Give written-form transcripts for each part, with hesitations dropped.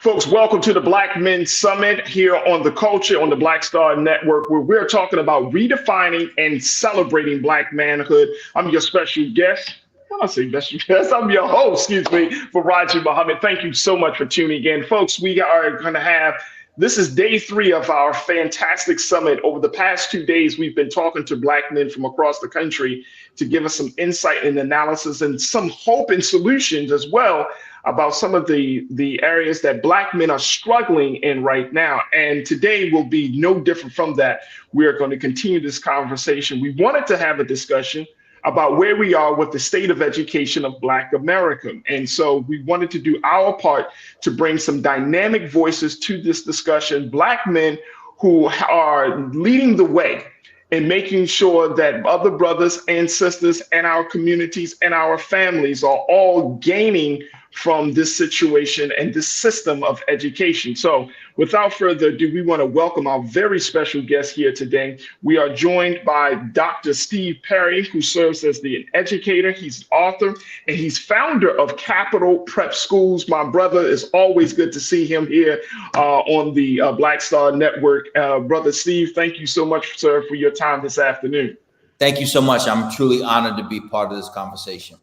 Folks, welcome to the Black Men Summit here on the Culture on the Black Star Network, where we're talking about redefining and celebrating Black manhood. I'm your special guest. When I say special guest, I'm your host, Faraji Muhammad. Thank you so much for tuning in. Folks, we are going to have this is day 3 of our fantastic summit. Over the past 2 days, we've been talking to Black men from across the country to give us some insight and analysis and some hope and solutions as well about some of the areas that Black men are struggling in right now. And today will be no different from that. We are going to continue this conversation. We wanted to have a discussion about where we are with the state of education of Black America. And so we wanted to do our part to bring some dynamic voices to this discussion, Black men who are leading the way in making sure that other brothers and sisters and our communities and our families are all gaining from this situation and this system of education. So without further ado, we want to welcome our very special guest here today. We are joined by Dr. Steve Perry, who serves as the educator. He's an author and he's founder of Capital Prep Schools. My brother, is always good to see him here on the Black Star Network. Brother Steve, thank you so much, sir, for your time this afternoon. Thank you so much. I'm truly honored to be part of this conversation.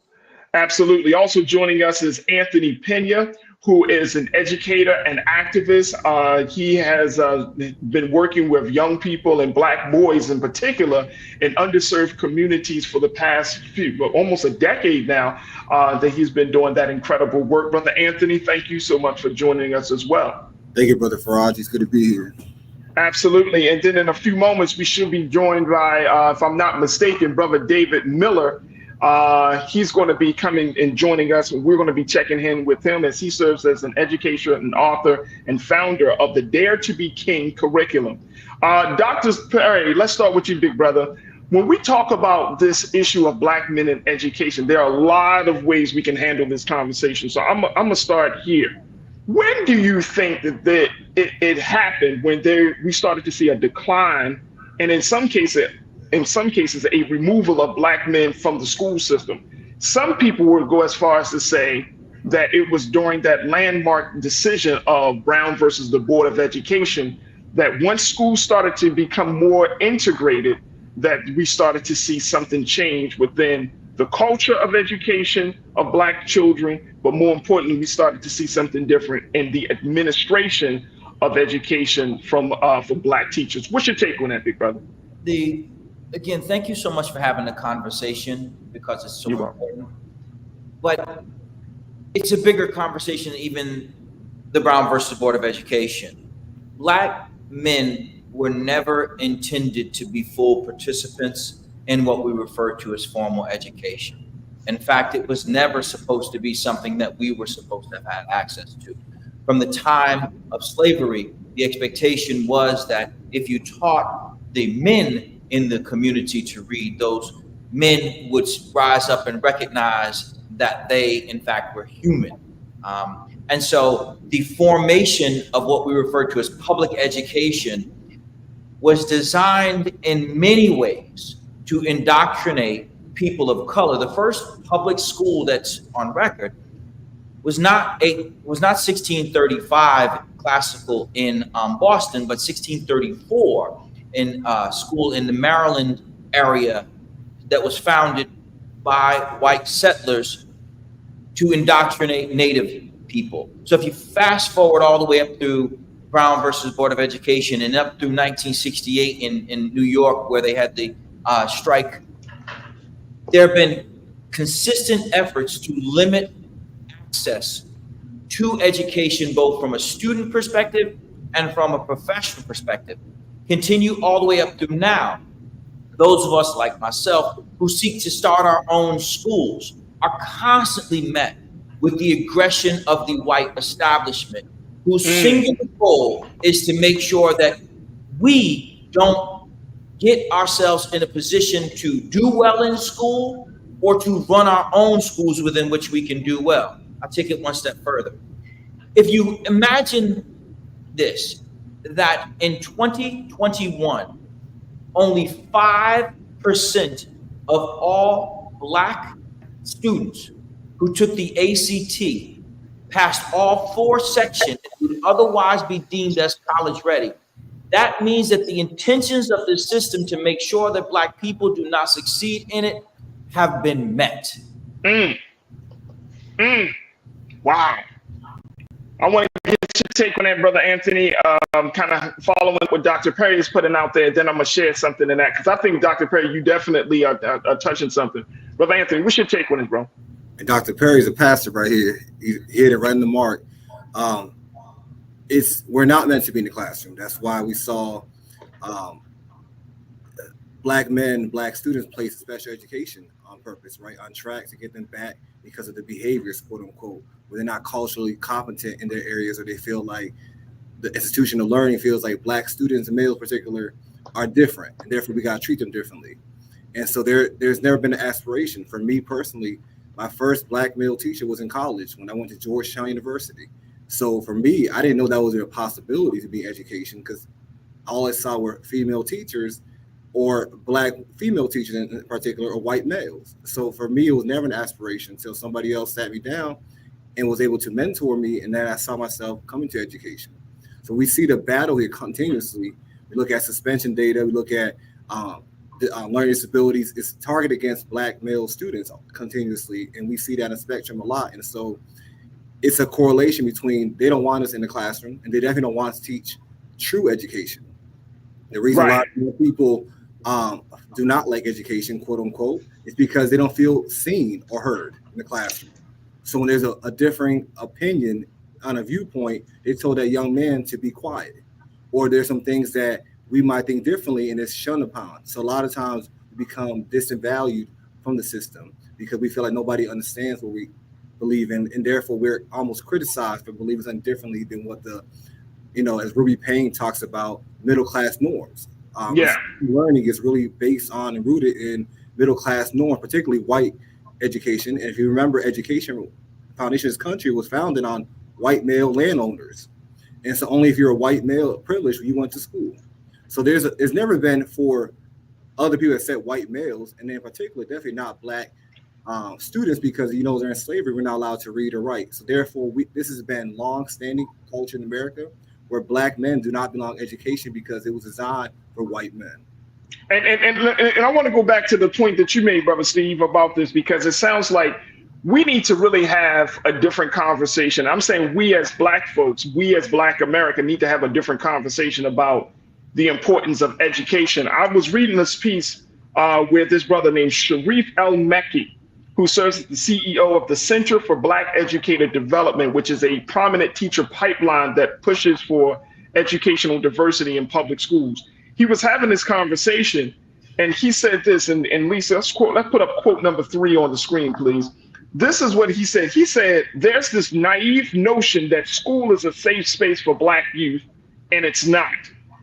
Absolutely. Also joining us is Anthony Pena, who is an educator and activist. He has been working with young people and Black boys in particular in underserved communities for the past almost a decade now that he's been doing that incredible work. Brother Anthony, thank you so much for joining us as well. Thank you, Brother Faraj. It's good to be here. Absolutely. And then in a few moments, we should be joined by, if I'm not mistaken, Brother David Miller. He's going to be coming and joining us, and we're going to be checking in with him as he serves as an educator and author and founder of the Dare to Be King curriculum. Dr. Perry, let's start with you, big brother. When we talk about this issue of Black men in education, there are a lot of ways we can handle this conversation. So I'm going to start here. When do you think that it happened when we started to see a decline, and in some cases, a removal of Black men from the school system? Some people would go as far as to say that it was during that landmark decision of Brown versus the Board of Education that once schools started to become more integrated, that we started to see something change within the culture of education of Black children, but more importantly, we started to see something different in the administration of education from for Black teachers. What's your take on that, big brother? Again, thank you so much for having the conversation because it's so important. But it's a bigger conversation than even the Brown versus Board of Education. Black men were never intended to be full participants in what we refer to as formal education. In fact, it was never supposed to be something that we were supposed to have had access to. From the time of slavery, the expectation was that if you taught the men in the community to read, those men would rise up and recognize that they, in fact, were human. And so the formation of what we refer to as public education was designed in many ways to indoctrinate people of color. The first public school that's on record was not 1635 classical in Boston, but 1634 in school in the Maryland area that was founded by white settlers to indoctrinate Native people. So if you fast forward all the way up through Brown versus Board of Education and up through 1968 in New York, where they had the strike, there have been consistent efforts to limit access to education, both from a student perspective and from a professional perspective. Continue all the way up through now. Those of us like myself who seek to start our own schools are constantly met with the aggression of the white establishment, whose single goal is to make sure that we don't get ourselves in a position to do well in school or to run our own schools within which we can do well. I'll take it one step further. If you imagine this, that in 2021, only 5% of all Black students who took the ACT passed all 4 sections and would otherwise be deemed as college ready. That means that the intentions of the system to make sure that Black people do not succeed in it have been met. Wow. I want to get your take on that, Brother Anthony, kind of following what Dr. Perry is putting out there. Then I'm going to share something in that, because I think, Dr. Perry, you definitely are touching something. Brother Anthony, what's your take on it, bro? And Dr. Perry's a pastor right here. He hit it right in the mark. We're not meant to be in the classroom. That's why we saw Black men, Black students placed special education on purpose, right, on track to get them back because of the behaviors, quote unquote, where they're not culturally competent in their areas, or they feel like the institution of learning feels like Black students, and males in particular, are different, and therefore we got to treat them differently. And so there's never been an aspiration. For me personally, my first Black male teacher was in college when I went to Georgetown University. So for me, I didn't know that was a possibility to be education, because all I saw were female teachers, or Black female teachers in particular, or white males. So for me, it was never an aspiration until somebody else sat me down and was able to mentor me, and then I saw myself coming to education. So we see the battle here continuously. We look at suspension data, we look at learning disabilities. It's targeted against Black male students continuously, and we see that in the spectrum a lot. And so it's a correlation between they don't want us in the classroom, and they definitely don't want us to teach true education. The reason why people do not like education, quote unquote, is because they don't feel seen or heard in the classroom. So when there's a differing opinion on a viewpoint, they told that young man to be quiet, or there's some things that we might think differently and it's shunned upon. So a lot of times we become disvalued from the system because we feel like nobody understands what we believe in, and therefore we're almost criticized for believing something differently than what as Ruby Payne talks about, middle class norms. Learning is really based on and rooted in middle class norms, particularly white education. And if you remember, education foundation of this country was founded on white male landowners, and so only if you're a white male privileged you went to school. So there's never been for other people that said white males, and in particular definitely not Black students, because they're in slavery, we're not allowed to read or write. So therefore this has been long-standing culture in America where Black men do not belong in education because it was designed for white men. And I want to go back to the point that you made, Brother Steve, about this, because it sounds like we need to really have a different conversation. I'm saying we as Black folks, we as Black America need to have a different conversation about the importance of education. I was reading this piece with this brother named Sharif El-Mekki, who serves as the CEO of the Center for Black Educator Development, which is a prominent teacher pipeline that pushes for educational diversity in public schools. He was having this conversation, and he said this, and Lisa, let's put up quote number 3 on the screen, please. This is what he said. He said, there's this naive notion that school is a safe space for Black youth, and it's not.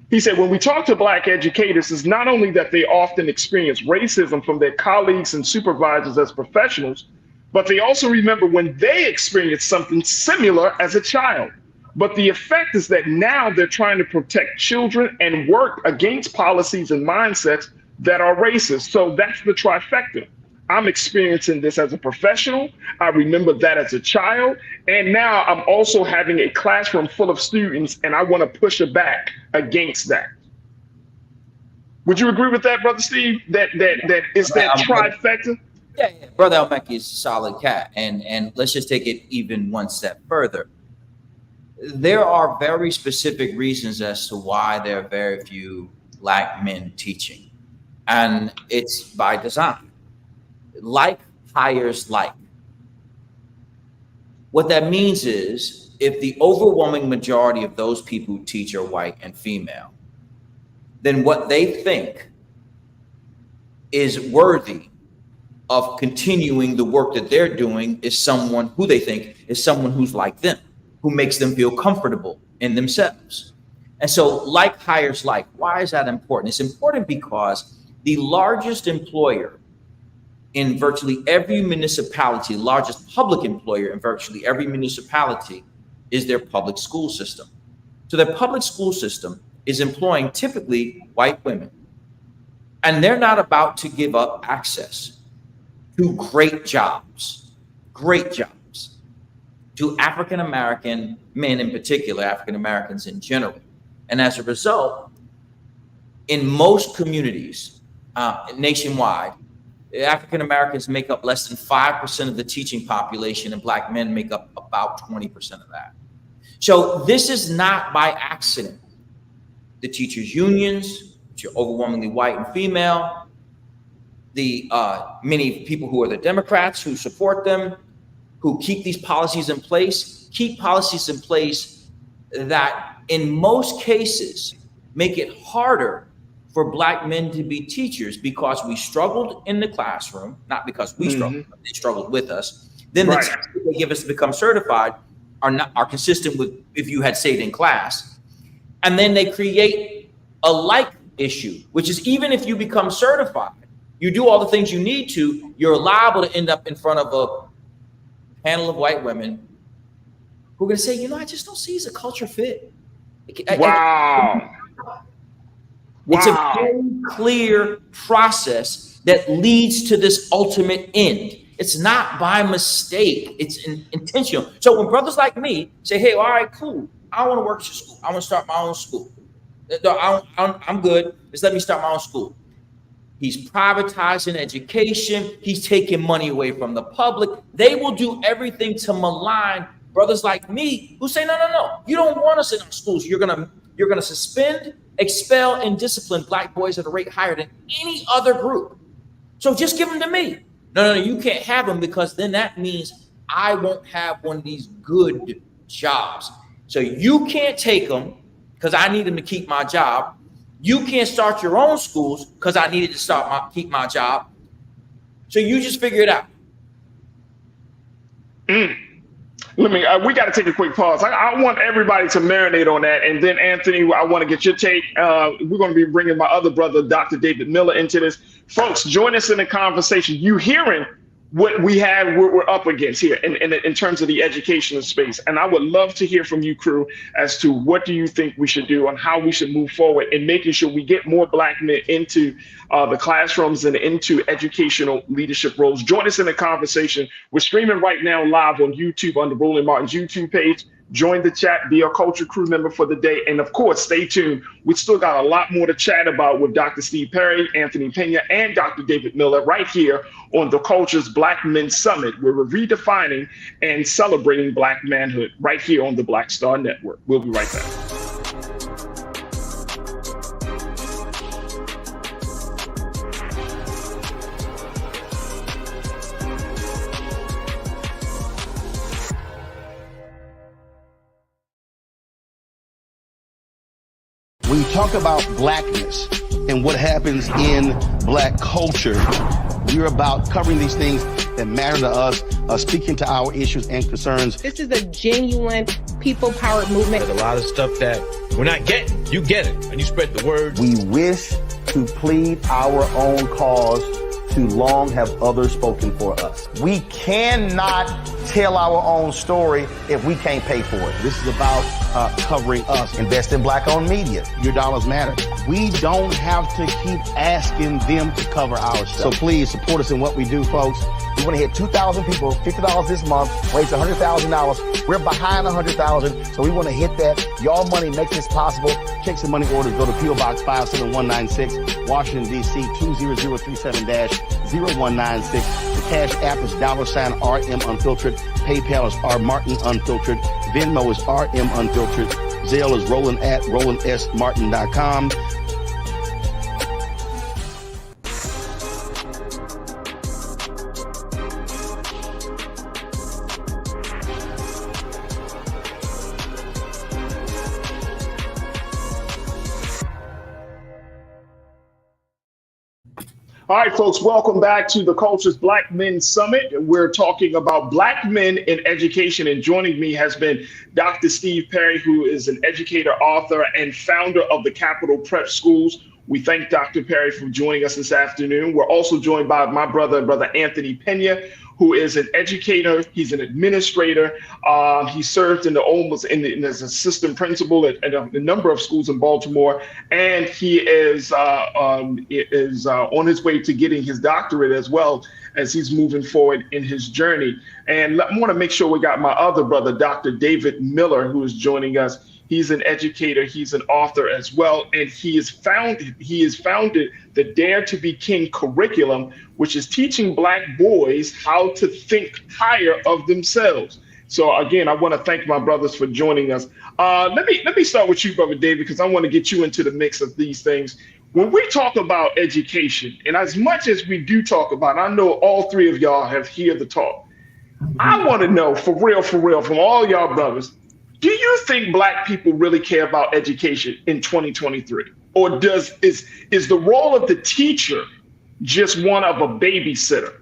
He said, when we talk to Black educators, it's not only that they often experience racism from their colleagues and supervisors as professionals, but they also remember when they experienced something similar as a child. But the effect is that now they're trying to protect children and work against policies and mindsets that are racist. So that's the trifecta. I'm experiencing this as a professional. I remember that as a child. And now I'm also having a classroom full of students, and I want to push back against that. Would you agree with that, Brother Steve? That it's that trifecta? Yeah. Brother El-Mekki is a solid cat. And let's just take it even one step further. There are very specific reasons as to why there are very few Black men teaching. And it's by design. Like hires like. What that means is if the overwhelming majority of those people who teach are white and female, then what they think is worthy of continuing the work that they're doing is someone who they think is someone who's like them, who makes them feel comfortable in themselves. And so like hires like. Why is that important? It's important because the largest employer in virtually every municipality, largest public employer in virtually every municipality, is their public school system. So their public school system is employing typically white women, and they're not about to give up access to great jobs, to African American men in particular, African Americans in general. And as a result, in most communities nationwide, African Americans make up less than 5% of the teaching population, and Black men make up about 20% of that. So this is not by accident. The teachers' unions, which are overwhelmingly white and female, the many people who are the Democrats who support them, who keep these policies in place, that in most cases make it harder for Black men to be teachers because we struggled in the classroom, not because we struggled, but they struggled with us. Then the tests they give us to become certified are consistent with if you had stayed in class. And then they create a like issue, which is even if you become certified, you do all the things you need to, you're liable to end up in front of a panel of white women who are going to say, I just don't see as a culture fit. Wow. It's a very clear process that leads to this ultimate end. It's not by mistake. It's intentional. So when brothers like me say, hey, all right, cool. I want to work at your school. I want to start my own school. I'm good. Just let me start my own school. He's privatizing education. He's taking money away from the public. They will do everything to malign brothers like me who say, no. You don't want us in our schools. You're gonna suspend, expel, and discipline Black boys at a rate higher than any other group. So just give them to me. No, you can't have them because then that means I won't have one of these good jobs. So you can't take them because I need them to keep my job. You can't start your own schools because I needed to keep my job. So you just figure it out. We got to take a quick pause. I want everybody to marinate on that. And then, Anthony, I want to get your take. We're going to be bringing my other brother, Dr. David Miller, into this. Folks, join us in the conversation. You hearing what we're up against here in terms of the educational space. And I would love to hear from you, crew, as to what do you think we should do and how we should move forward in making sure we get more Black men into the classrooms and into educational leadership roles. Join us in the conversation. We're streaming right now live on YouTube on the Roland Martin's YouTube page. Join the chat, be a Culture Crew member for the day. And of course, stay tuned. We still got a lot more to chat about with Dr. Steve Perry, Anthony Pena, and Dr. David Miller right here on the Culture's Black Men Summit, where we're redefining and celebrating Black manhood right here on the Black Star Network. We'll be right back. When you talk about Blackness and what happens in Black culture, we're about covering these things that matter to us, speaking to our issues and concerns. This is a genuine people-powered movement. There's a lot of stuff that we're not getting. You get it, and you spread the word. We wish to plead our own cause. Too long have others spoken for us. We cannot tell our own story if we can't pay for it. This is about covering us. Invest in Black-owned media. Your dollars matter. We don't have to keep asking them to cover our stuff. So please support us in what we do, folks. We want to hit 2,000 people, $50 this month, raise $100,000. We're behind 100,000, so we want to hit that. Y'all money makes this possible. Check some money orders. Go to P.O. Box 57196, Washington, D.C. 20037-0196. The Cash App is $RM Unfiltered. PayPal is R Martin Unfiltered. Venmo is RM Unfiltered. Zelle is Roland at RolandSMartin.com. All right, folks, welcome back to the Culture's Black Men Summit. We're talking about Black men in education, and joining me has been Dr. Steve Perry, who is an educator, author, and founder of the Capital Prep Schools. We thank Dr. Perry for joining us this afternoon. We're also joined by my brother Anthony Pena, who is an educator. He's an administrator. He served in the almost as assistant principal at a number of schools in Baltimore, and he is on his way to getting his doctorate as well as he's moving forward in his journey. And I want to make sure we got my other brother, Dr. David Miller, who is joining us. He's an educator, he's an author as well, and he has founded the Dare to Be King curriculum, which is teaching Black boys how to think higher of themselves. So again, I want to thank my brothers for joining us. Let me start with you, Brother David, because I want to get you into the mix of these things. When we talk about education, and as much as we do talk about, I know all three of y'all have heard the talk. I want to know for real, from all y'all brothers, do you think Black people really care about education in 2023? Or is the role of the teacher just one of a babysitter?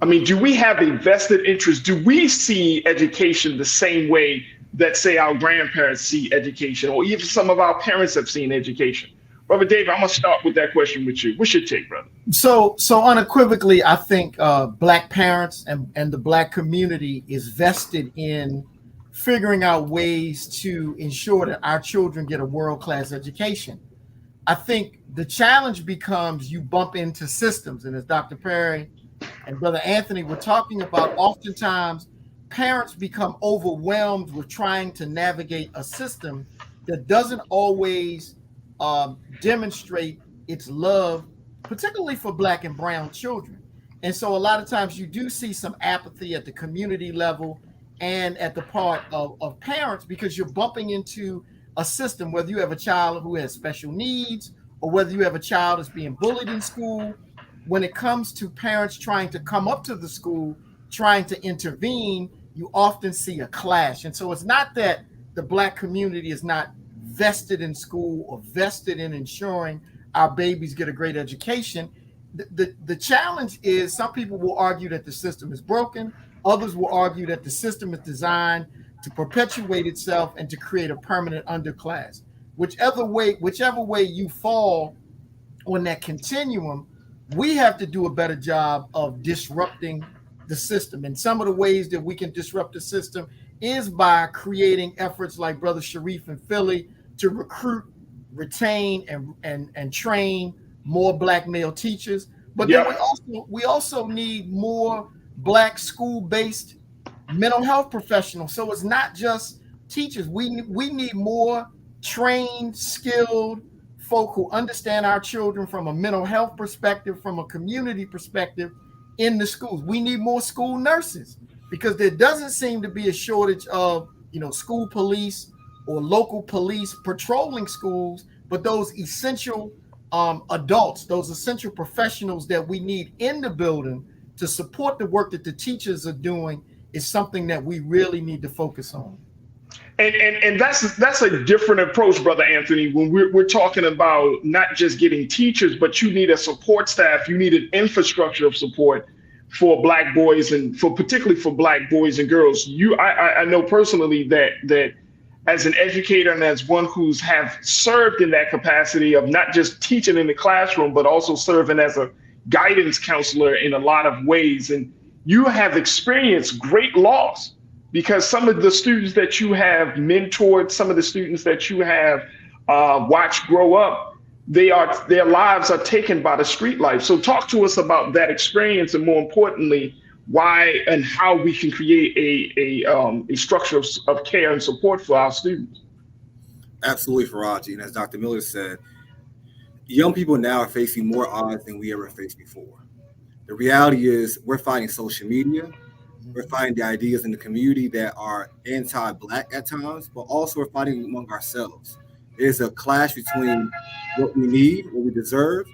I mean, do we have a vested interest? Do we see education the same way that, say, our grandparents see education, or even some of our parents have seen education? Brother Dave, I'm gonna start with that question with you. What's your take, brother? So unequivocally, I think Black parents and the Black community is vested in figuring out ways to ensure that our children get a world-class education. I think the challenge becomes you bump into systems, and as Dr. Perry and Brother Anthony were talking about, oftentimes parents become overwhelmed with trying to navigate a system that doesn't always demonstrate its love, particularly for Black and brown children. And so a lot of times you do see some apathy at the community level and at the part of parents, because you're bumping into a system, whether you have a child who has special needs or whether you have a child that's being bullied in school. When it comes to parents trying to come up to the school, trying to intervene, you often see a clash. And so it's not that the Black community is not vested in school or vested in ensuring our babies get a great education. The challenge is some people will argue that the system is broken. Others will argue that the system is designed to perpetuate itself and to create a permanent underclass. Whichever way you fall on that continuum, we have to do a better job of disrupting the system. And some of the ways that we can disrupt the system is by creating efforts like Brother Sharif in Philly to recruit, retain, and train more Black male teachers. But then we also need more Black school-based mental health professionals. So it's not just teachers. We need more trained, skilled folk who understand our children from a mental health perspective, from a community perspective in the schools. We need more school nurses, because there doesn't seem to be a shortage of, school police or local police patrolling schools, but those essential adults, those essential professionals that we need in the building to support the work that the teachers are doing is something that we really need to focus on. And that's a different approach, Brother Anthony, when we're talking about not just getting teachers, but you need a support staff, you need an infrastructure of support for Black boys, and particularly for Black boys and girls. I know personally that as an educator and as one who's have served in that capacity of not just teaching in the classroom, but also serving as a guidance counselor in a lot of ways. And you have experienced great loss, because some of the students that you have mentored, some of the students that you have watched grow up, their lives are taken by the street life. So talk to us about that experience, and more importantly, why and how we can create a structure of care and support for our students. Absolutely, Faraji. And as Dr. Miller said, young people now are facing more odds than we ever faced before. The reality is we're fighting social media. We're fighting the ideas in the community that are anti-Black at times, but also we're fighting among ourselves. There's a clash between what we need, what we deserve,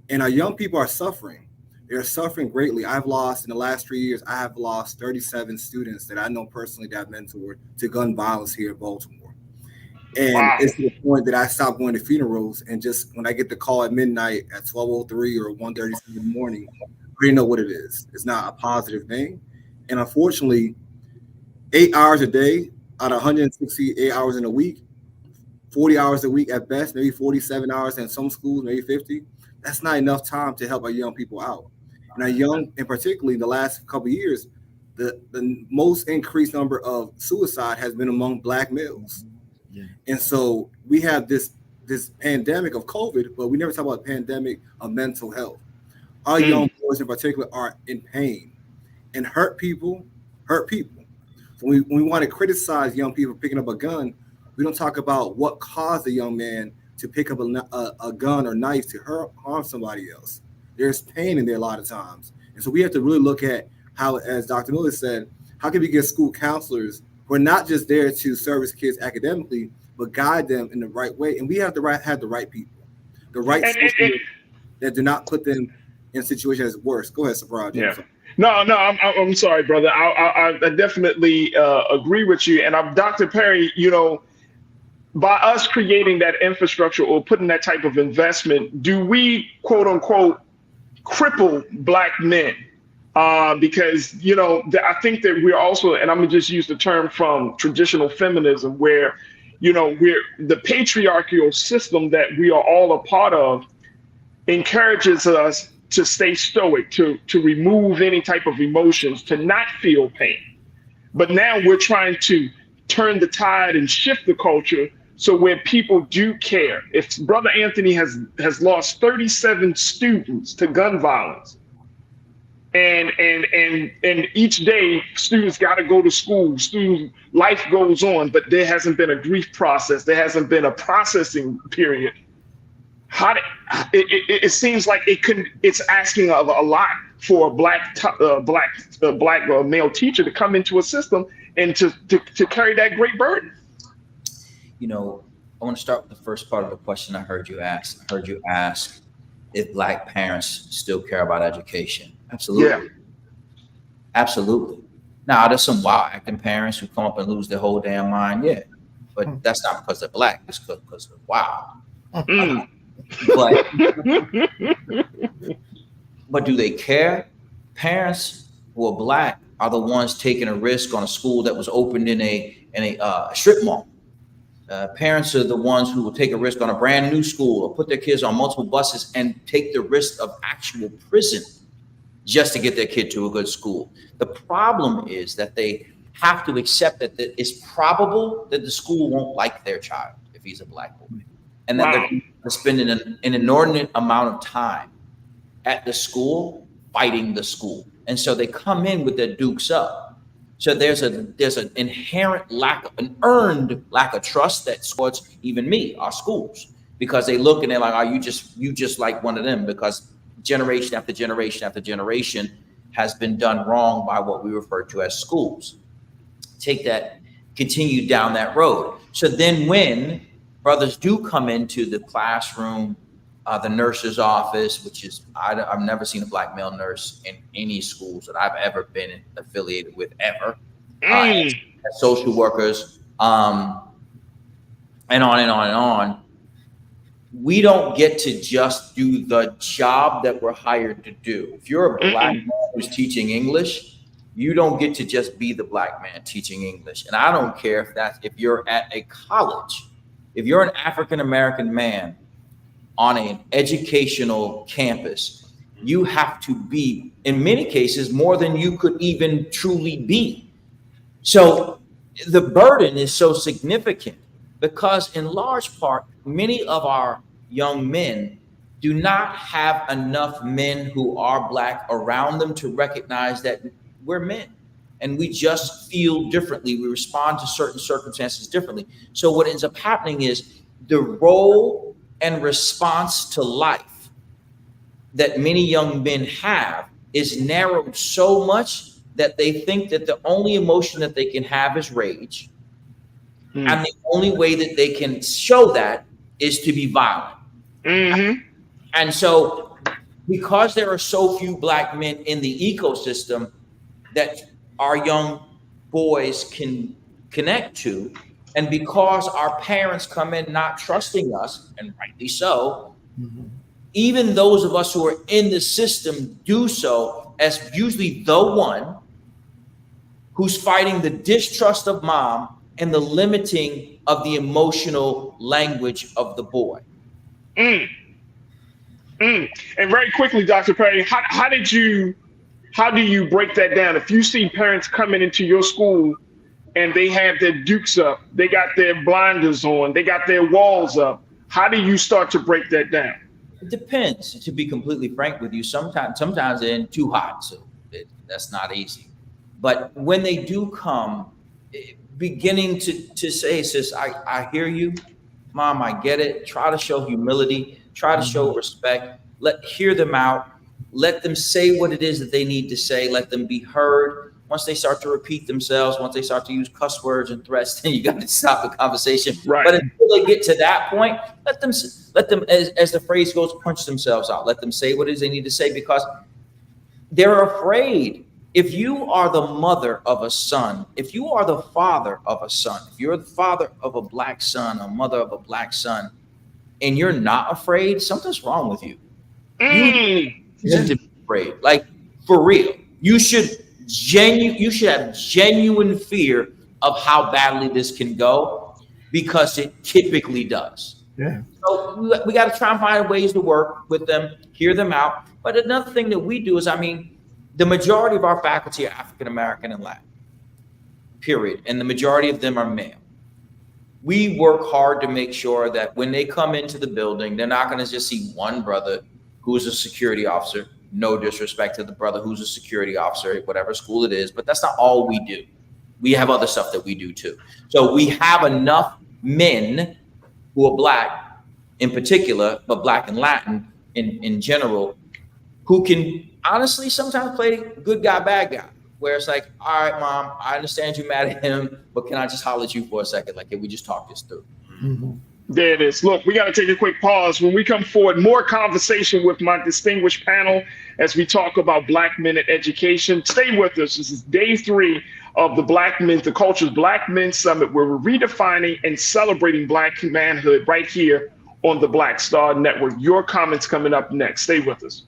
and our young people are suffering. They're suffering greatly. In the last 3 years, I have lost 37 students that I know personally that I've mentored to gun violence here in Baltimore. And It's to the point that I stopped going to funerals, and just when I get the call at midnight at 12:03 or 1:37 in the morning, I already know what it is. It's not a positive thing. And unfortunately, 8 hours a day out of 168 hours in a week, 40 hours a week at best, maybe 47 hours in some schools, maybe 50. That's not enough time to help our young people out. And our young, and particularly in the last couple of years, the most increased number of suicide has been among Black males. Yeah. And so we have this pandemic of COVID, but we never talk about the pandemic of mental health. Our young boys in particular are in pain, and hurt people hurt people. So when we want to criticize young people picking up a gun, we don't talk about what caused the young man to pick up a gun or knife to harm somebody else. There's pain in there a lot of times. And so we have to really look at how, as Dr. Miller said, how can we get school counselors who are not just there to service kids academically, but guide them in the right way. And we have to have the right people, the right that do not put them in situations worse. Go ahead, Surprise. Yeah. No, I'm sorry, brother. I definitely agree with you. And Dr. Perry, you know, by us creating that infrastructure or putting that type of investment, do we, quote unquote, cripple Black men? Because, you know, I think that we're also, and I'm gonna just use the term from traditional feminism, where, you know, we're the patriarchal system that we are all a part of encourages us to stay stoic, to remove any type of emotions, to not feel pain. But now we're trying to turn the tide and shift the culture so where people do care. If Brother Anthony has lost 37 students to gun violence, and each day students got to go to school, life goes on, but there hasn't been a grief process, there hasn't been a processing period. It seems like it's asking a lot for a black male teacher to come into a system and to carry that great burden. You know, I want to start with the first part of the question I heard you ask. I heard you ask if Black parents still care about education. Absolutely. Yeah. Absolutely. Now, there's some wild acting parents who come up and lose their whole damn mind. Yeah. But that's not because they're Black. It's because they're wild. But do they care? Parents who are Black are the ones taking a risk on a school that was opened in a strip mall. Parents are the ones who will take a risk on a brand new school or put their kids on multiple buses and take the risk of actual prison just to get their kid to a good school. The problem is that they have to accept that it's probable that the school won't like their child if he's a Black boy, and that they're spending an inordinate amount of time at the school fighting the school. And so they come in with their dukes up. So there's an inherent an earned lack of trust that towards even me, our schools, because they look and they're like, "Are you just like one of them?" Because generation after generation after generation has been done wrong by what we refer to as schools. Continue down that road. So then when brothers do come into the classroom, the nurse's office, which is, I've never seen a Black male nurse in any schools that I've ever been affiliated with ever. Social workers, and on and on and on. We don't get to just do the job that we're hired to do. If you're a Black man who's teaching English, you don't get to just be the Black man teaching English. And I don't care if you're at a college, if you're an African-American man on an educational campus, you have to be, in many cases, more than you could even truly be. So the burden is so significant because in large part, many of our young men do not have enough men who are Black around them to recognize that we're men and we just feel differently. We respond to certain circumstances differently. So what ends up happening is the role and response to life that many young men have is narrowed so much that they think that the only emotion that they can have is rage. And the only way that they can show that is to be violent. And so because there are so few Black men in the ecosystem that our young boys can connect to, and because our parents come in not trusting us, and rightly so, even those of us who are in the system do so as usually the one who's fighting the distrust of mom and the limiting of the emotional language of the boy. And very quickly, Dr. Perry, how did you How do you break that down? If you see parents coming into your school and they have their dukes up, they got their blinders on, they got their walls up, how do you start to break that down? It depends, to be completely frank with you. Sometimes they're in too hot, so that's not easy. But when they do come, beginning to say, sis, I hear you, mom, I get it. Try to show humility, try to show respect, hear them out, let them say what it is that they need to say, let them be heard. Once they start to repeat themselves, once they start to use cuss words and threats, then you got to stop the conversation. Right. But until they get to that point, let them, as the phrase goes, punch themselves out. Let them say what it is they need to say, because they're afraid. If you are the mother of a son, if you are the father of a son, if you're the father of a black son, a mother of a black son, and you're not afraid, something's wrong with you. You need to be afraid, like for real. You should have genuine fear of how badly this can go, because it typically does. Yeah. So we got to try and find ways to work with them, hear them out. But another thing that we do is, the majority of our faculty are African American and Latin, period. And the majority of them are male. We work hard to make sure that when they come into the building, they're not going to just see one brother who's a security officer. No disrespect to the brother who's a security officer at whatever school it is, but that's not all we do. We have other stuff that we do too. So we have enough men who are black in particular, but black and Latin in general, who can honestly sometimes play good guy, bad guy, where it's like, all right, mom, I understand you're mad at him, but can I just holler at you for a second? Like, can we just talk this through? Mm-hmm. There it is. Look, we got to take a quick pause. When we come forward, more conversation with my distinguished panel as we talk about Black men in education. Stay with us. This is day 3 of the Culture's Black Men Summit, where we're redefining and celebrating Black manhood right here on the Black Star Network. Your comments coming up next. Stay with us.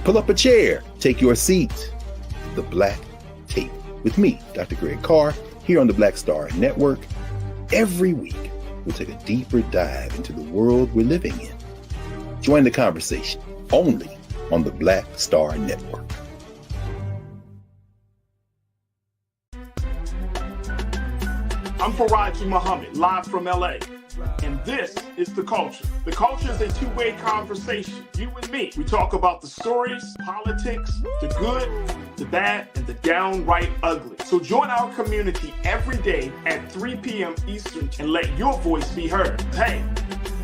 Pull up a chair, take your seat. The Black Tape with me, Dr. Greg Carr, here on the Black Star Network. Every week, we'll take a deeper dive into the world we're living in. Join the conversation only on the Black Star Network. I'm Faraji Muhammad, live from LA. And this is The Culture. The Culture is a two-way conversation. You and me. We talk about the stories, politics, the good, the bad, and the downright ugly. So join our community every day at 3 p.m. Eastern and let your voice be heard. Hey,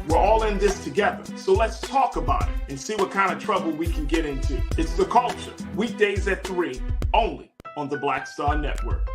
we're all in this together. So let's talk about it and see what kind of trouble we can get into. It's The Culture. Weekdays at 3, only on the Black Star Network.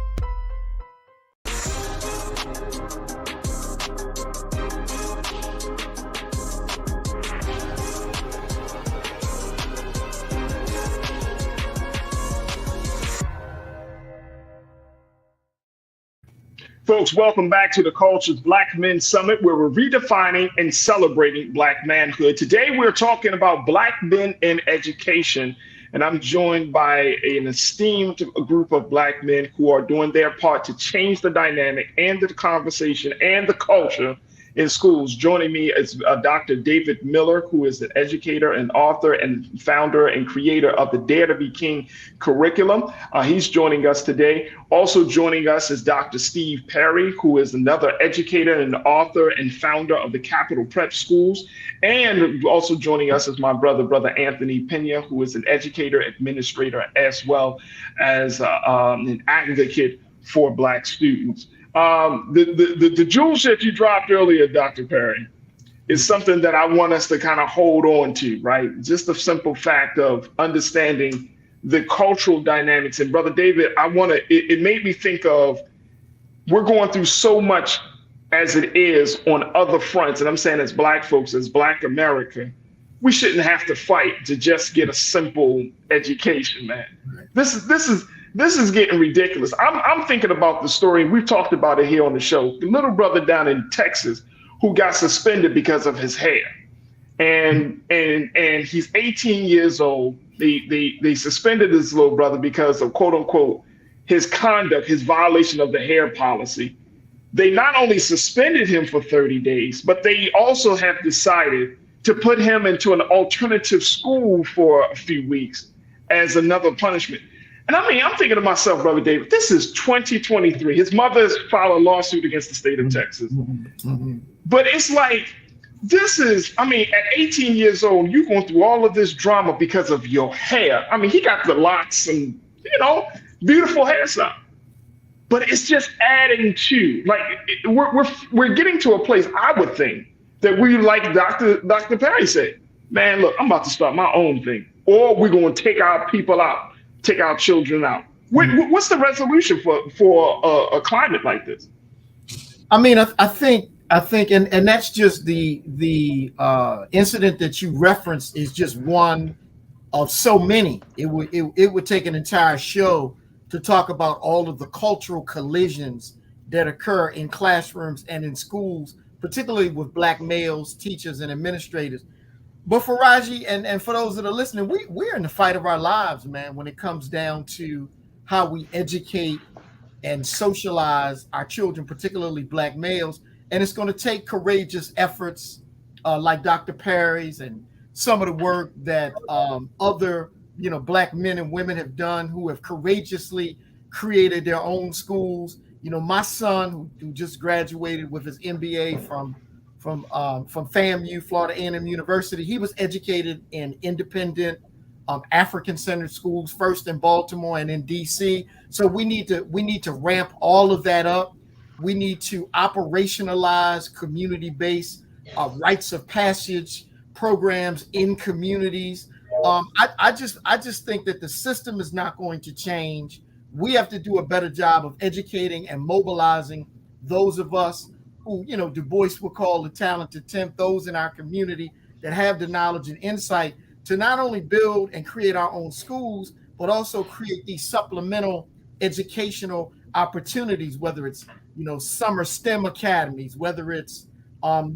Folks, welcome back to the Culture's Black Men Summit, where we're redefining and celebrating Black manhood. Today, we're talking about Black men in education, and I'm joined by an esteemed group of Black men who are doing their part to change the dynamic and the conversation and the culture in schools. Joining me is Dr. David Miller, who is an educator and author and founder and creator of the Dare to Be King curriculum. He's joining us today. Also joining us is Dr. Steve Perry, who is another educator and author and founder of the Capital Prep Schools. And also joining us is my brother Anthony Pena, who is an educator, administrator, as well as an advocate for Black students. The jewels that you dropped earlier, Dr. Perry, is something that I want us to kind of hold on to, right? Just the simple fact of understanding the cultural dynamics. And Brother David, it made me think of, we're going through so much as it is on other fronts. And I'm saying as Black folks, as Black America, we shouldn't have to fight to just get a simple education, man. This is getting ridiculous. I'm thinking about the story. We've talked about it here on the show. The little brother down in Texas who got suspended because of his hair. and he's 18 years old. They suspended his little brother because of quote unquote his conduct, his violation of the hair policy. They not only suspended him for 30 days, but they also have decided to put him into an alternative school for a few weeks as another punishment. And I mean, I'm thinking to myself, Brother David, this is 2023. His mother has filed a lawsuit against the state of Texas. But it's like, this is, I mean, at 18 years old, you're going through all of this drama because of your hair. I mean, he got the locks and, beautiful hairstyle. But it's just adding to, like, we're getting to a place, I would think, that we, like Dr. Perry said, man, look, I'm about to start my own thing. Or we're going to take our people out, take our children out. What's the resolution for a climate like this? I mean, I think, and that's just the incident that you referenced is just one of so many. It would take an entire show to talk about all of the cultural collisions that occur in classrooms and in schools, particularly with Black males, teachers, and administrators. But for Raji and for those that are listening, we're in the fight of our lives, man, when it comes down to how we educate and socialize our children, particularly Black males. And it's going to take courageous efforts like Dr. Perry's and some of the work that other Black men and women have done who have courageously created their own schools. My son who just graduated with his MBA from FAMU, Florida A&M University, he was educated in independent African-centered schools, first in Baltimore and in DC. So we need to ramp all of that up. We need to operationalize community-based rites of passage programs in communities. I just think that the system is not going to change. We have to do a better job of educating and mobilizing those of us who, Du Bois would call the talented 10th, those in our community that have the knowledge and insight to not only build and create our own schools, but also create these supplemental educational opportunities, whether it's, summer STEM academies, whether it's,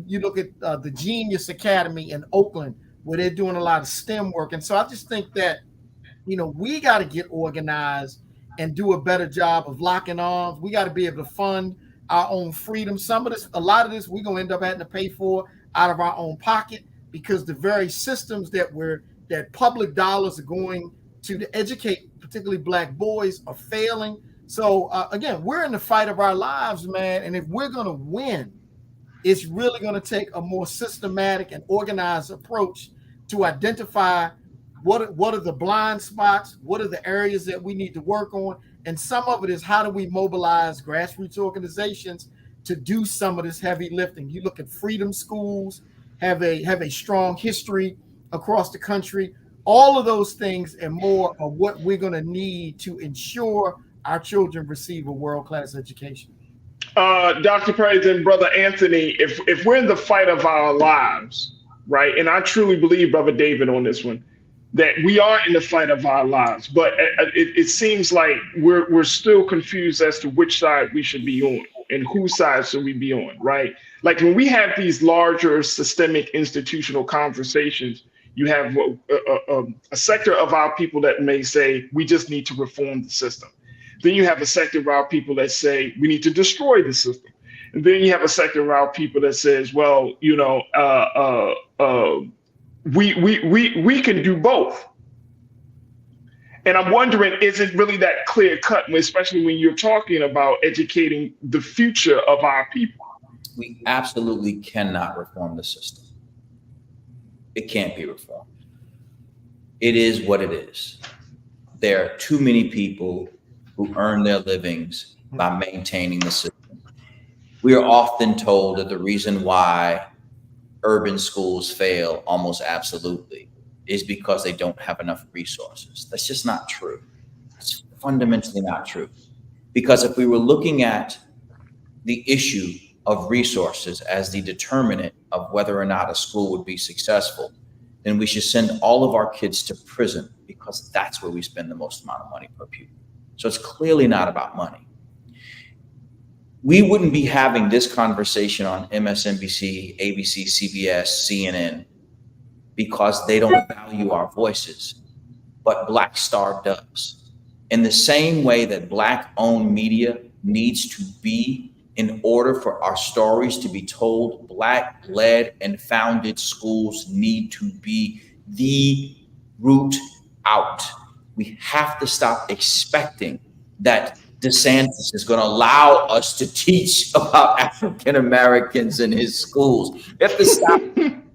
you look at the Genius Academy in Oakland, where they're doing a lot of STEM work. And so I just think that, we got to get organized and do a better job of locking arms. We got to be able to fund our own freedom. A lot of this, we're going to end up having to pay for out of our own pocket, because the very systems that public dollars are going to educate, particularly Black boys, are failing. So again, we're in the fight of our lives, man. And if we're going to win, it's really going to take a more systematic and organized approach to identify what are the blind spots, what are the areas that we need to work on. And some of it is, how do we mobilize grassroots organizations to do some of this heavy lifting? You look at freedom schools, have a strong history across the country. All of those things and more are what we're going to need to ensure our children receive a world-class education. Dr. Perry and Brother Anthony, if we're in the fight of our lives, right, and I truly believe, Brother David, on this one, that we are in the fight of our lives, but it seems like we're still confused as to which side we should be on and whose side should we be on, right? Like when we have these larger systemic institutional conversations, you have a sector of our people that may say we just need to reform the system. Then you have a sector of our people that say we need to destroy the system. And then you have a sector of our people that says, well, we can do both. And I'm wondering, is it really that clear cut, especially when you're talking about educating the future of our people? We absolutely cannot reform the system. It can't be reformed. It is what it is. There are too many people who earn their livings by maintaining the system. We are often told that the reason why urban schools fail almost absolutely is because they don't have enough resources. That's just not true. It's fundamentally not true. Because if we were looking at the issue of resources as the determinant of whether or not a school would be successful, then we should send all of our kids to prison, because that's where we spend the most amount of money per pupil. So it's clearly not about money. We wouldn't be having this conversation on MSNBC, ABC, CBS, CNN because they don't value our voices, but Black Star does. In the same way that Black-owned media needs to be in order for our stories to be told, Black-led and founded schools need to be the route out. We have to stop expecting that DeSantis is going to allow us to teach about African Americans in his schools. We have to stop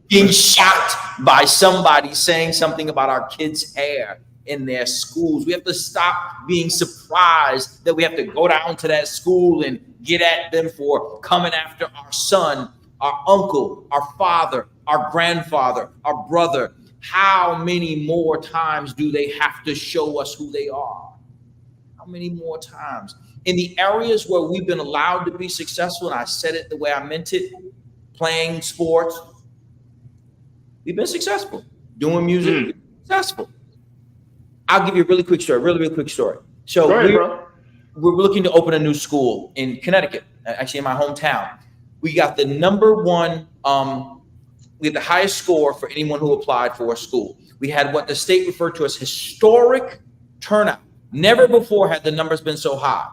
being shocked by somebody saying something about our kids' hair in their schools. We have to stop being surprised that we have to go down to that school and get at them for coming after our son, our uncle, our father, our grandfather, our brother. How many more times do they have to show us who they are? How many more times? In the areas where we've been allowed to be successful, and I said it the way I meant it, playing sports, we've been successful. Doing music, we've been successful. I'll give you a really quick story. So we're looking to open a new school in Connecticut, actually in my hometown. We got the number one, we had the highest score for anyone who applied for a school. We had what the state referred to as historic turnout. Never before had the numbers been so high.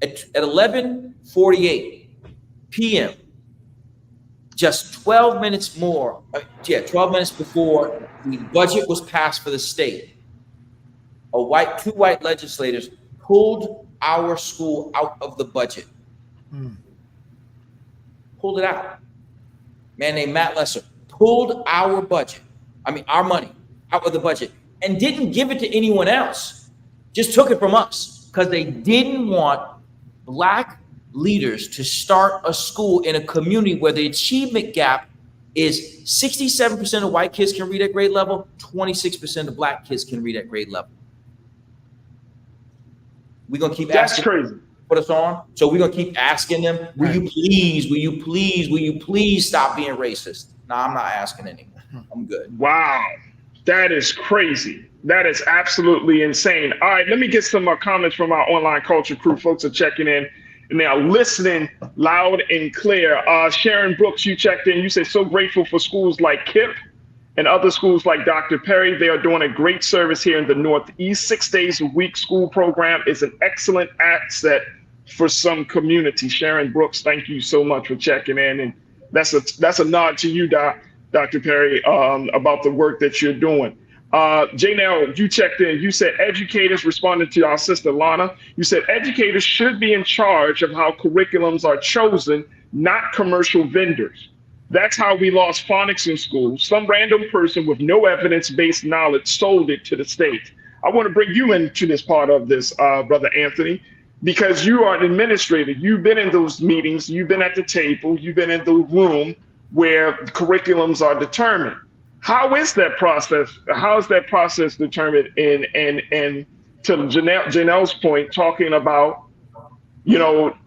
At 11:48 p.m., just 12 minutes before the budget was passed for the state, two white legislators pulled our school out of the budget. Pulled it out. Man named Matt Lesser pulled our money out of the budget and didn't give it to anyone else. Just took it from us because they didn't want Black leaders to start a school in a community where the achievement gap is 67% of white kids can read at grade level, 26% of Black kids can read at grade level. We're going to keep asking. That's crazy. Put us on. So we're going to keep asking them, will you please stop being racist? No, I'm not asking anymore. I'm good. Wow. That is crazy. That is absolutely insane. All right, let me get some comments from our online culture crew. Folks are checking in and they are listening loud and clear. Sharon Brooks, you checked in. You said, so grateful for schools like KIPP and other schools like Dr. Perry. They are doing a great service here in the Northeast. 6 days a week school program is an excellent asset for some communities. Sharon Brooks, thank you so much for checking in. And that's a nod to you, Dr. Perry, about the work that you're doing. Janelle, you checked in. You said educators, responding to our sister Lana, you said educators should be in charge of how curriculums are chosen, not commercial vendors. That's how we lost phonics in schools. Some random person with no evidence-based knowledge sold it to the state. I want to bring you into this part of this, Brother Anthony, because you are an administrator. You've been in those meetings. You've been at the table. You've been in the room where curriculums are determined. How is that process? How is that process determined? And to Janelle's point, talking about,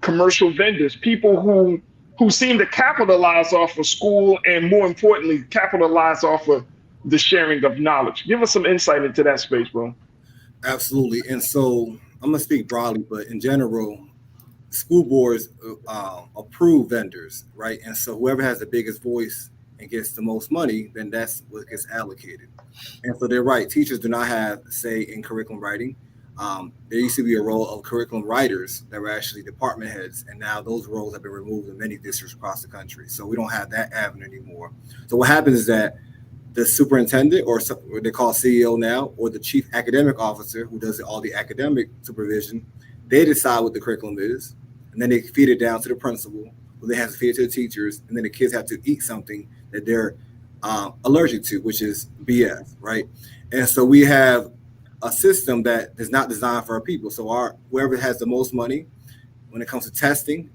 commercial vendors, people who seem to capitalize off of school and, more importantly, capitalize off of the sharing of knowledge. Give us some insight into that space, bro. Absolutely. And so I'm gonna speak broadly, but in general, school boards approve vendors, right? And so whoever has the biggest voice and gets the most money, then that's what gets allocated. And so they're right. Teachers do not have say in curriculum writing. There used to be a role of curriculum writers that were actually department heads, and now those roles have been removed in many districts across the country. So we don't have that avenue anymore. So what happens is that the superintendent, or what they call CEO now, or the chief academic officer who does all the academic supervision, they decide what the curriculum is, and then they feed it down to the principal, who then has to feed it to the teachers, and then the kids have to eat something that they're allergic to, which is BS, right? And so we have a system that is not designed for our people. So whoever has the most money, when it comes to testing,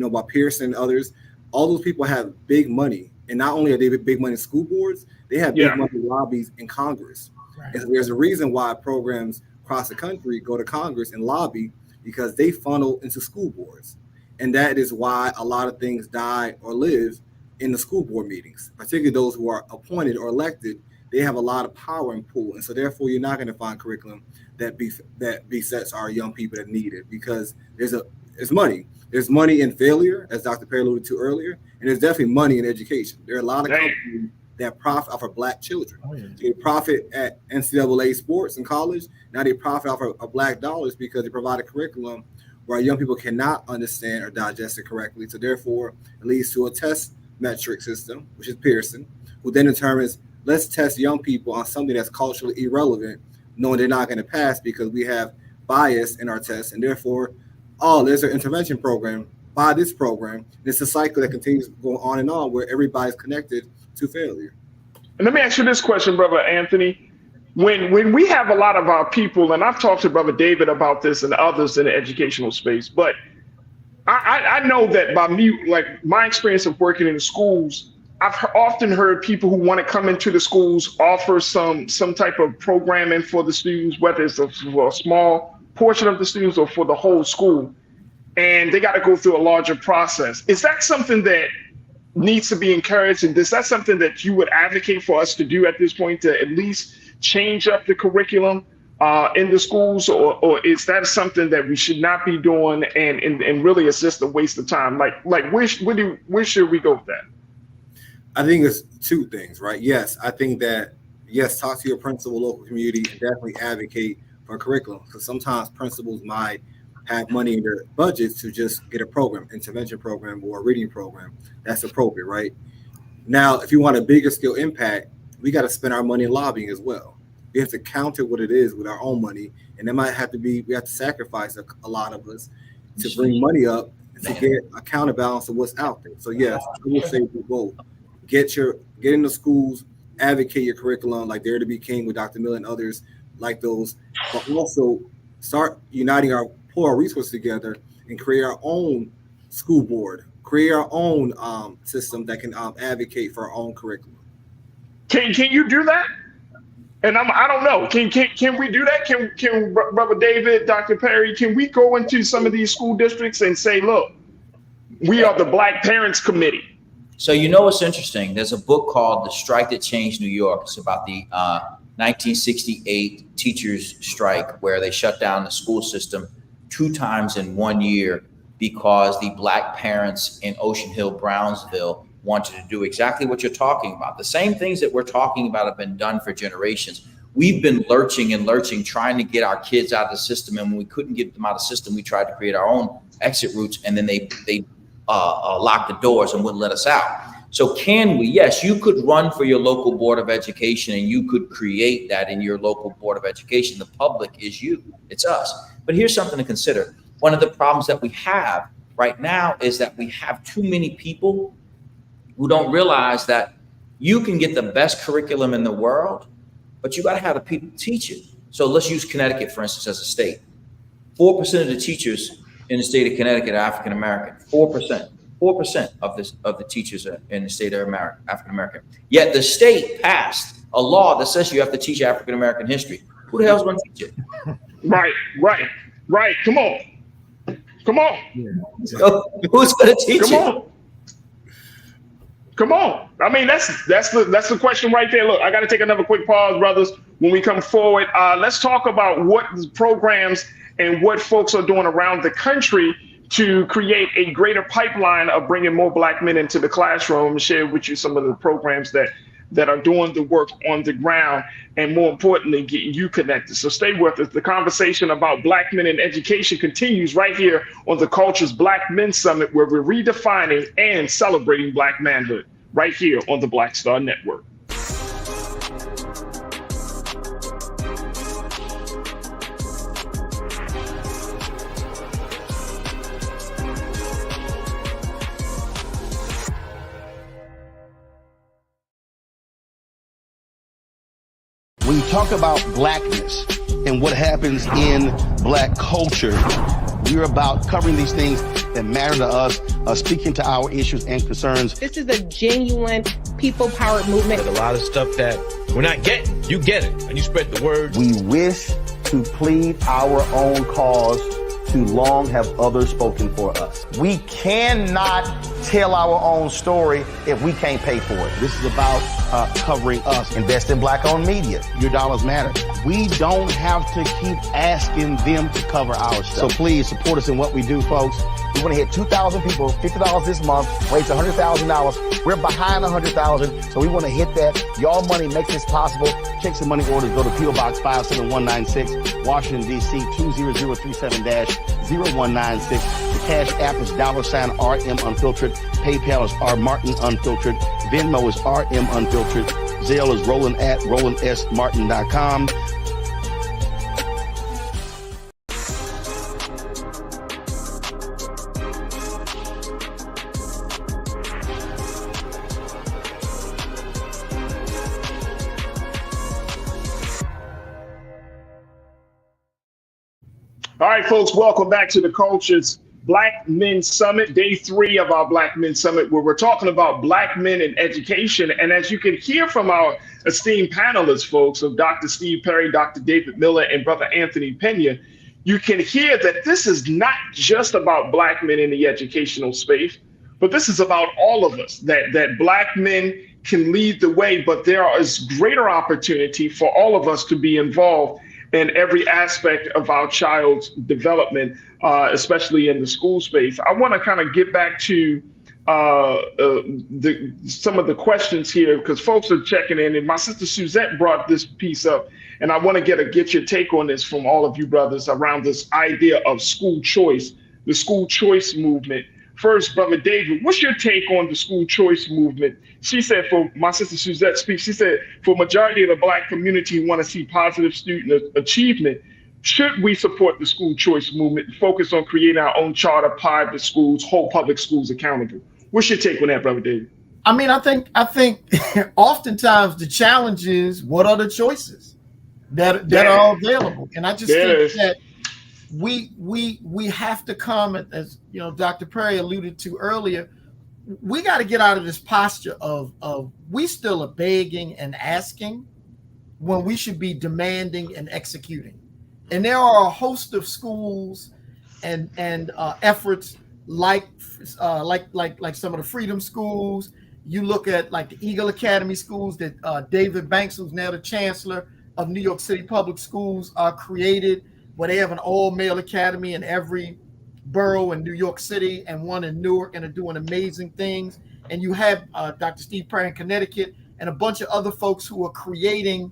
about Pearson and others, all those people have big money. And not only are they big money in school boards, they have big money lobbies in Congress. Right. And so there's a reason why programs across the country go to Congress and lobby, because they funnel into school boards. And that is why a lot of things die or live in the school board meetings, particularly those who are appointed or elected. They have a lot of power and pull. And so therefore you're not going to find curriculum that besets our young people that need it, because there's money. There's money in failure, as Dr. Perry alluded to earlier, and there's definitely money in education. There are a lot of companies that profit off of black children. They profit at NCAA sports in college. Now they profit off of black dollars because they provide a curriculum where young people cannot understand or digest it correctly. So therefore, it leads to a test metric system, which is Pearson, who then determines, let's test young people on something that's culturally irrelevant, knowing they're not going to pass because we have bias in our tests. And therefore, there's an intervention program by this program. It's a cycle that continues to go on and on where everybody's connected to failure. And let me ask you this question, Brother Anthony. When we have a lot of our people, and I've talked to Brother David about this and others in the educational space, but I know that by me, like my experience of working in the schools, I've often heard people who want to come into the schools offer some type of programming for the students, whether it's for a small portion of the students or for the whole school, and they got to go through a larger process. Is that something that needs to be encouraged, and is that something that you would advocate for us to do at this point, to at least change up the curriculum in the schools, or is that something that we should not be doing, and really it's just a waste of time? Like where should we go with that? I think it's two things, right? Yes, I think that, talk to your principal, local community, and definitely advocate for a curriculum, because sometimes principals might have money in their budgets to just get a program, intervention program or a reading program that's appropriate, right? Now, if you want a bigger scale impact, we got to spend our money in lobbying as well. We have to counter what it is with our own money, and we have to sacrifice a lot of us to bring money up to get a counterbalance of what's out there. So yes, I would say both. Get in the schools, advocate your curriculum like Dare to Be King with Dr. Miller and others like those, but also start uniting pull our resources together and create our own school board, create our own system that can advocate for our own curriculum. Can you do that? And I don't know. Can we do that? Can Brother David, Dr. Perry, can we go into some of these school districts and say, look, we are the Black Parents Committee? So you know what's interesting? There's a book called The Strike That Changed New York. It's about the 1968 teachers strike, where they shut down the school system 2 times in 1 year because the Black parents in Ocean Hill, Brownsville wanted to do exactly what you're talking about. The same things that we're talking about have been done for generations. We've been lurching, trying to get our kids out of the system. And when we couldn't get them out of the system, we tried to create our own exit routes, and then they locked the doors and wouldn't let us out. So can we? Yes, you could run for your local board of education, and you could create that in your local board of education. The public is you, it's us. But here's something to consider. One of the problems that we have right now is that we have too many people who don't realize that you can get the best curriculum in the world, but you got to have the people teach it. So let's use Connecticut, for instance, as a state. 4% of the teachers in the state of Connecticut are African American. 4% of the teachers in the state are African American. Yet the state passed a law that says you have to teach African American history. Who the hell's going to teach it? Right. Come on. So who's going to teach it? Come on. I mean, that's the question right there. Look, I got to take another quick pause, brothers. When we come forward, let's talk about what programs and what folks are doing around the country to create a greater pipeline of bringing more Black men into the classroom, and share with you some of the programs that are doing the work on the ground, and more importantly, getting you connected. So stay with us. The conversation about Black men in education continues right here on the Culture's Black Men Summit, where we're redefining and celebrating Black manhood, right here on the Black Star Network. When you talk about Blackness and what happens in Black culture, we're about covering these things that matter to us, speaking to our issues and concerns. This is a genuine people-powered movement. There's a lot of stuff that we're not getting. You get it, and you spread the word. We wish to plead our own cause Too long have others spoken for us. We cannot tell our own story if we can't pay for it. This is about covering us. Invest in black-owned media. Your dollars matter. We don't have to keep asking them to cover our stuff. So please support us in what we do, folks. We want to hit 2,000 people, $50 this month, raise $100,000. We're behind 100,000, so we want to hit that. Y'all money makes this possible. Check some money orders. Go to P.O. Box 57196, Washington, D.C. 20037-0196. The Cash App is $RM Unfiltered. PayPal is R Martin Unfiltered. Venmo is RM Unfiltered. Zelle is Roland at RolandSMartin.com. All right, folks, welcome back to the Culture's Black Men Summit, day 3 of our Black Men Summit, where we're talking about black men in education. And as you can hear from our esteemed panelists, folks, of Dr. Steve Perry, Dr. David Miller, and Brother Anthony Pena, you can hear that this is not just about black men in the educational space, but this is about all of us, that black men can lead the way, but there is greater opportunity for all of us to be involved in every aspect of our child's development, especially in the school space. I want to kind of get back to some of the questions here, because folks are checking in, and my sister Suzette brought this piece up, and I want to get your take on this from all of you brothers around this idea of school choice, the school choice movement. First, Brother David, what's your take on the school choice movement? She said, for my sister Suzette speaks, she said, for majority of the black community want to see positive student achievement. Should we support the school choice movement, focus on creating our own charter, private schools, hold public schools accountable? What's your take on that, Brother David? I mean, I think oftentimes the challenge is, what are the choices that are available? And I just think that we have to come, as you know, Dr. Perry alluded to earlier, we got to get out of this posture of we still are begging and asking when we should be demanding and executing. And there are a host of schools and efforts like some of the Freedom Schools. You look at like the Eagle Academy schools that David Banks, who's now the chancellor of New York City Public Schools, created, where they have an all-male academy in every borough in New York City and one in Newark, and are doing amazing things. And you have Dr. Steve Perry in Connecticut and a bunch of other folks who are creating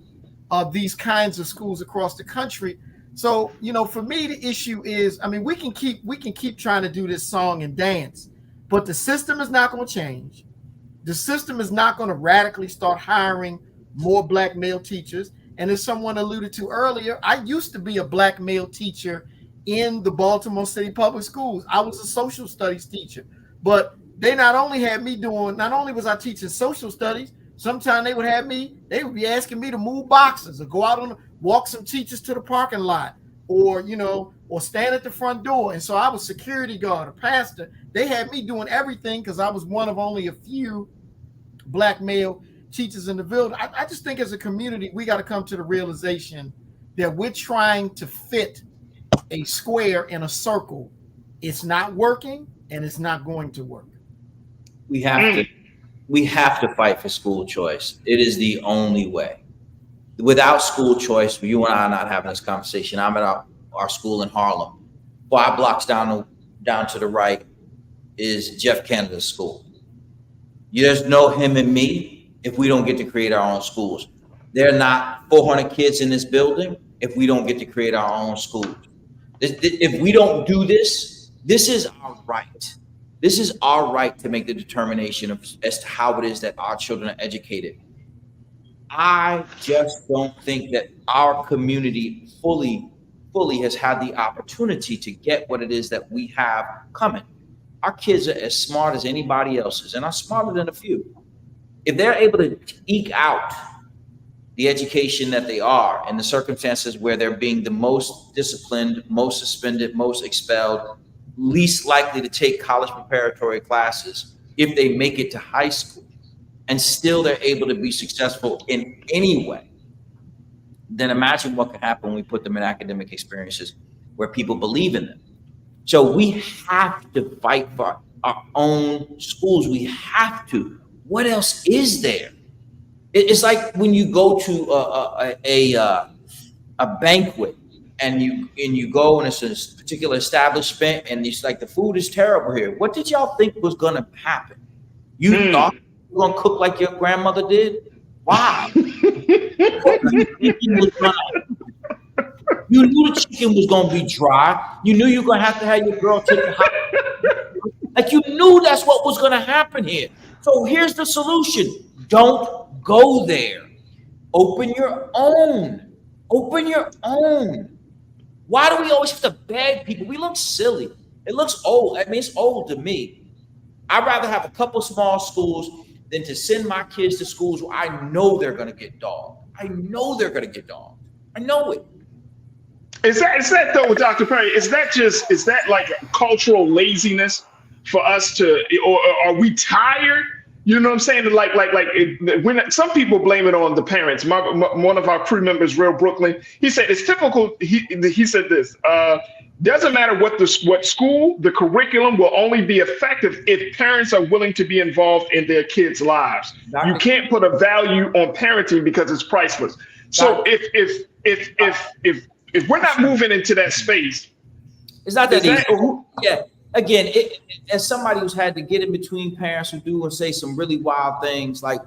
these kinds of schools across the country. So, you know, for me, the issue is, I mean, we can keep trying to do this song and dance, but the system is not going to change. The system is not going to radically start hiring more black male teachers. And as someone alluded to earlier, I used to be a black male teacher in the Baltimore City Public Schools. I was a social studies teacher, but they not only was I teaching social studies, sometimes they would be asking me to move boxes or go out walk some teachers to the parking lot, or stand at the front door. And so I was security guard, a pastor. They had me doing everything because I was one of only a few black male teachers in the building. I just think as a community, we got to come to the realization that we're trying to fit a square in a circle. It's not working, and it's not going to work. We have to fight for school choice. It is the only way. Without school choice, you and I are not having this conversation. I'm at our school in Harlem. 5 blocks down to the right is Jeff Canada's school. There's no him and me if we don't get to create our own schools. There are not 400 kids in this building if we don't get to create our own schools. If we don't do this, this is our right. This is our right to make the determination as to how it is that our children are educated. I just don't think that our community fully has had the opportunity to get what it is that we have coming. Our kids are as smart as anybody else's, and are smarter than a few. If they're able to eke out the education that they are in the circumstances where they're being the most disciplined, most suspended, most expelled, least likely to take college preparatory classes if they make it to high school, and still they're able to be successful in any way, then imagine what could happen when we put them in academic experiences where people believe in them, So we have to fight for our own schools. We have to. What else is there? It's like when you go to a banquet and you go and it's a particular establishment and it's like the food is terrible here. What did y'all think was gonna happen? You thought you were gonna cook like your grandmother did? Wow. You knew the chicken was gonna be dry. You knew you were gonna have to have your girl take the hot. Like you knew that's what was gonna happen here. So here's the solution. Don't go there. Open your own. Open your own. Why do we always have to beg people? We look silly. It looks old. I mean, it's old to me. I'd rather have a couple small schools than to send my kids to schools where I know they're going to get dogged. I know they're going to get dogged. I know it. Is that though, Dr. Perry? Is that like cultural laziness for us to, or are we tired? You know what I'm saying? When some people blame it on the parents. One of our crew members, Real Brooklyn, he said it's typical. He said this. Doesn't matter what school, the curriculum will only be effective if parents are willing to be involved in their kids' lives. You can't put a value on parenting because it's priceless. So if we're not moving into that space, it's not that easy. Yeah. Again, as somebody who's had to get in between parents who do and say some really wild things, and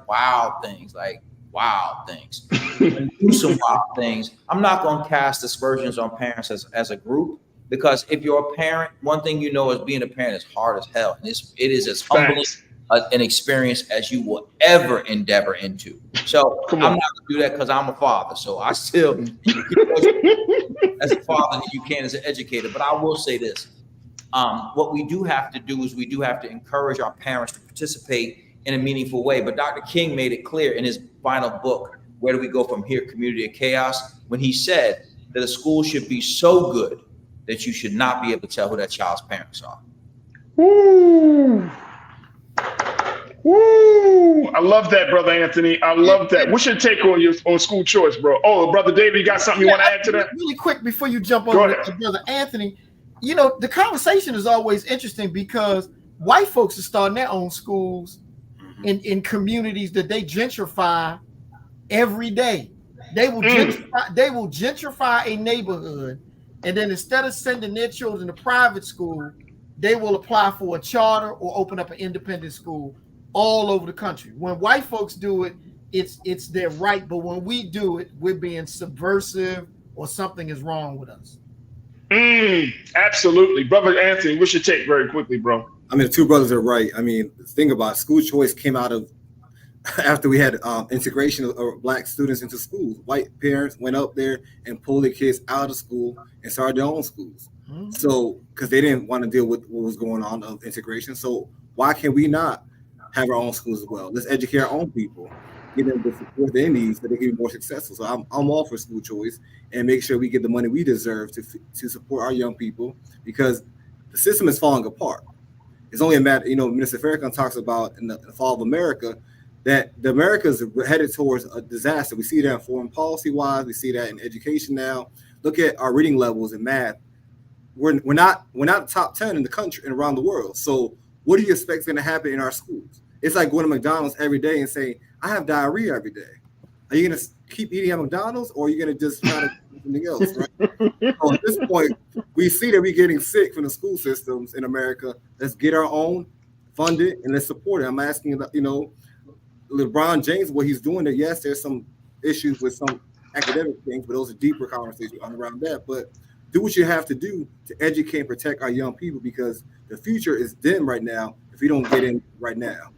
do some wild things, I'm not going to cast aspersions on parents as a group, because if you're a parent, one thing you know is being a parent is hard as hell. And it is as humbling an experience as you will ever endeavor into. So I'm not going to do that because I'm a father. So I still, as a father, you can as an educator. But I will say this. What we do have to do is we do have to encourage our parents to participate in a meaningful way. But Dr. King made it clear in his final book, Where Do We Go From Here? Community of Chaos, when he said that a school should be so good that you should not be able to tell who that child's parents are. Woo! Woo! I love that, Brother Anthony. I love that. What's your take on school choice, bro? Oh, Brother David, you got something you want to add to that? Really quick before you jump over to Brother Anthony. You know, the conversation is always interesting because white folks are starting their own schools in communities that they gentrify every day. They will gentrify a neighborhood, and then instead of sending their children to private school, they will apply for a charter or open up an independent school all over the country. When white folks do it, it's their right, but when we do it, we're being subversive or something is wrong with us. Absolutely. Brother Anthony, what's your take very quickly, bro? I mean, the two brothers are right. I mean, the thing about school choice came out of after we had integration of black students into schools. White parents went up there and pulled their kids out of school and started their own schools. So, because they didn't want to deal with what was going on of integration. So why can we not have our own schools as well? Let's educate our own people, give them the support they need so they can be more successful. So I'm all for school choice and make sure we get the money we deserve to support our young people, because the system is falling apart. It's only a matter, Minister Farrakhan talks about in the fall of America, that the Americas are headed towards a disaster. We see that in foreign policy wise. We see that in education now. Look at our reading levels in math. We're not top 10 in the country and around the world. So what do you expect is going to happen in our schools? It's like going to McDonald's every day and saying, I have diarrhea every day. Are you going to keep eating at McDonald's, or are you going to just try to do something else, right? So at this point, we see that we're getting sick from the school systems in America. Let's get our own, fund it, and let's support it. I'm asking, LeBron James, what he's doing there. Yes, there's some issues with some academic things, but those are deeper conversations around that. But do what you have to do to educate and protect our young people, because the future is dim right now if we don't get in right now.